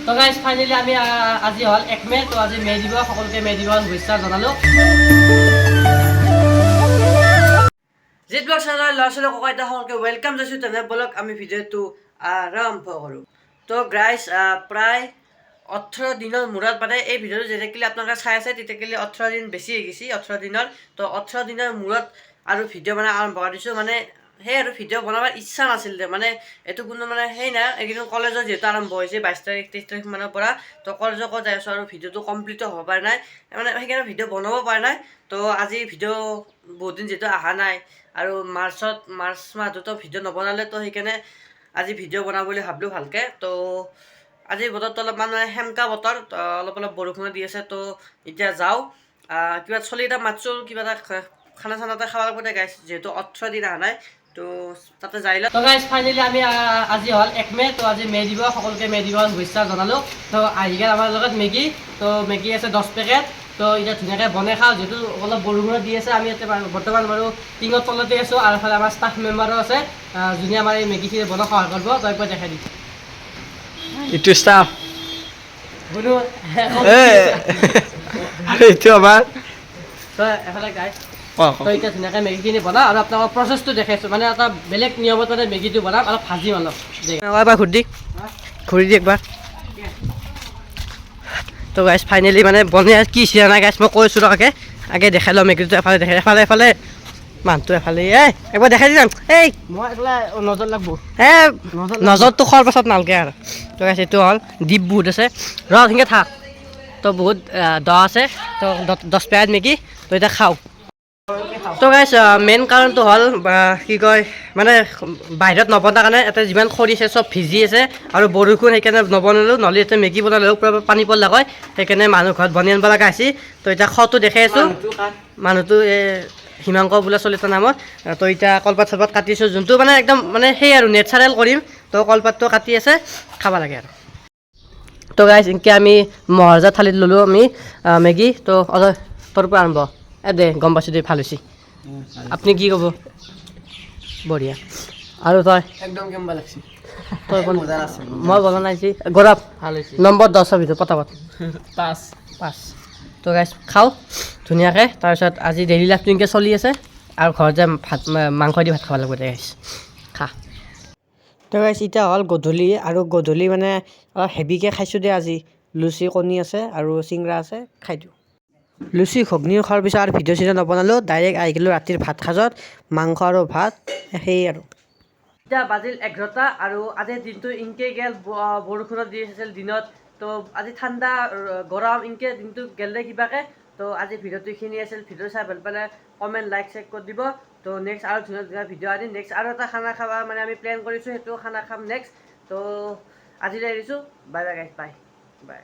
তো guys finally আমি আজি হল 1 মে। তো আজি মে দিৱস, সকলোকে মে দিৱস শুভেচ্ছা জনালো। জিত ব্লগ চেনেলৰ ল'ৰা ছোৱালী ককা আইতা সকলোকে ৱেলকাম জনাইছোঁ। তেনে বলক আমি ভিডিঅ'টো আৰম্ভ কৰোঁ। তো গাইজ প্ৰায় 18 দিনৰ মূৰত মানে এই ভিডিঅ'টো যেতিয়াকলি আপোনালোকে চাই আছে তেতিয়াকলি 18 দিন বেছি হৈ গৈছে, 18 দিনৰ। তো 18 দিনৰ মূৰত আৰু ভিডিঅ' মানে আৰম্ভ কৰিছোঁ। মানে সেই আৰু ভিডিঅ' বনাবৰ ইচ্ছা নাছিল যে, মানে এইটো কোনো মানে সেই নাই। এইকেইদিন কলেজত যিহেতু আৰম্ভ হৈছে 22 তাৰিখ 23 তাৰিখ মানৰ পৰা, তো কলেজত যাই আছোঁ আৰু ভিডিঅ'টো কমপ্লিট হ'ব পৰা নাই, মানে সেইকাৰণে ভিডিঅ' বনাব পৰা নাই। তো আজি ভিডিঅ' বহুত দিন যিহেতু অহা নাই আৰু মাৰ্চ মাহটোতো ভিডিঅ' নবনালে, তো সেইকাৰণে আজি ভিডিঅ' বনাওঁ বুলি ভাবিলোঁ ভালকৈ। তো আজিৰ বতৰটো অলপমান সেমকা বতৰ, অলপ অলপ বৰষুণো দি আছে। তো এতিয়া যাওঁ, কিবা চলি এটা মাতছোঁ, কিবা এটা খানা চানা এটা খাব লাগিব গাইজ, যিহেতু 18 দিন অহা নাই। তো তাতে যাই লওঁ। তো গাইজ ফাইনেলি আমি আজি হ'ল 1 মে। তো আজি মে দিৱস, সকলোকে মে দিৱস শুভেচ্ছা জনালোঁ। তো আহি গ'ল আমাৰ লগত মেগী। তো মেগী আছে 10 পেকেট। তো এতিয়া ধুনীয়াকৈ বনাই খাওঁ, যিহেতু অলপ বৰষুণত দি আছে। আমি ইয়াতে বৰ্তমান বাৰু টিঙৰ তলতে আছোঁ, আৰু এফালে আমাৰ ষ্টাফ মেম্বাৰো আছে, যোনে আমাৰ এই মেগীখিনি বনাই সহায় কৰিব। তো একবাৰ দেখাই দিম itu staff শুনো itu apa তো এফালে গাই। তো এতিয়া ধুনীয়াকৈ মেগীখিনি বনাওঁ আৰু আপোনালোকৰ প্ৰচেছটো দেখাইছোঁ। মানে এটা বেলেগ নিয়মত মানে মেগীটো বনাম, অলপ ভাজিম অলপ। এবাৰ ঘূৰি দি একবাৰ। তো গাইছ ফাইনেলি মানে বনাই কি চিৰা নাই গাইছ, মই কৈছোঁ আগে আগে দেখাই লওঁ মেগীটো। এফালে দেখাই, এফালে মানুহটো এফালে একবাৰ দেখাই দিম। এই মই এইফালে নজৰ লাগব, নজৰটো খোৱাৰ পাছত নালগে আৰু। তো গাইছ এইটো হ'ল ডিপ বহুত আছে, সেনেকৈ থাক। তো বহুত দ আছে। তো 10 পেকেট মেগী। তো এতিয়া খাওঁ। তো গাইছ মেইন কাৰণটো হ'ল কি কয়, মানে বাহিৰত নবনাৰ কাৰণে ইয়াতে যিমান খৰি আছে চব ভিজি আছে, আৰু বৰষুণ, সেইকাৰণে নবনালোঁ। নহ'লে এতিয়া মেগী বনালেও পূৰা পানী পৰলা হয়, সেইকাৰণে মানুহ ঘৰত বনাই আনিব লগা হৈছে। তো এতিয়া খোৱাটো দেখাই আছোঁ। মানুহটো এই হিমাংক বোলা চলিতৰ নামত। তো এতিয়া কলপাত চলপাত কাটিছোঁ, যোনটো মানে একদম মানে সেই আৰু নেচাৰেল কৰিম। তো কলপাতটো কাটি আছে, খাব লাগে আৰু। তো গাইছ এনেকৈ আমি মহাৰাজা থালিত ল'লোঁ আমি মেগী। তো তোৰ পৰা আৰম্ভ দে, গম পাইছোঁ দে, ভাল হৈছে। আপুনি কি ক'ব? বঢ়িয়া। আৰু তই? একদম কেম্বা লাগছে। তই মই বনা নাইছি। গৌৰৱ ভাল হৈছে। নম্বৰ 10ৰ ভিতৰত পটাপট 5 তো গাইছ খাওঁ ধুনীয়াকৈ। তাৰপিছত আজি ডেইলি লাইফটো এনেকৈ চলি আছে, আৰু ঘৰত যে মাংস দি ভাত খাব লাগিব দে গাইছ। খা। তো গাইছ এতিয়া হ'ল গধূলি, আৰু গধূলি মানে অলপ হেভিকৈ খাইছোঁ দে আজি। লুচি কণী আছে আৰু চিংৰা আছে, খাই দিওঁ। লুচি ঘুগনি খোৱাৰ পিছত আৰু ভিডিঅ' চিডিঅ' নবনালোঁ, ডাইৰেক্ট আহি গ'লোঁ ৰাতিৰ ভাত সাজত, মাংস আৰু ভাত, সেয়ে আৰু। এতিয়া বাজিল 11টা, আৰু আজিৰ দিনটো ইনকৈ গ'ল। বৰষুণত দি আছিল দিনত। তো আজি ঠাণ্ডা গৰম ইনকৈ দিনটো গ'লে কিবাকৈ। তো আজি ভিডিঅ'টো এইখিনি আছিল। ভিডিঅ' চাই ভাল পালে কমেণ্ট লাইক চেক কৰি দিব। তো নেক্সট আৰু ধুনীয়া ধুনীয়া ভিডিঅ' আনিম। নেক্সট আৰু এটা খানা খাব মানে আমি প্লেন কৰিছোঁ, সেইটো খানা খাম নেক্সট। তো আজিলৈ এৰিছোঁ। বাই বাই গাইছ, বাই বাই।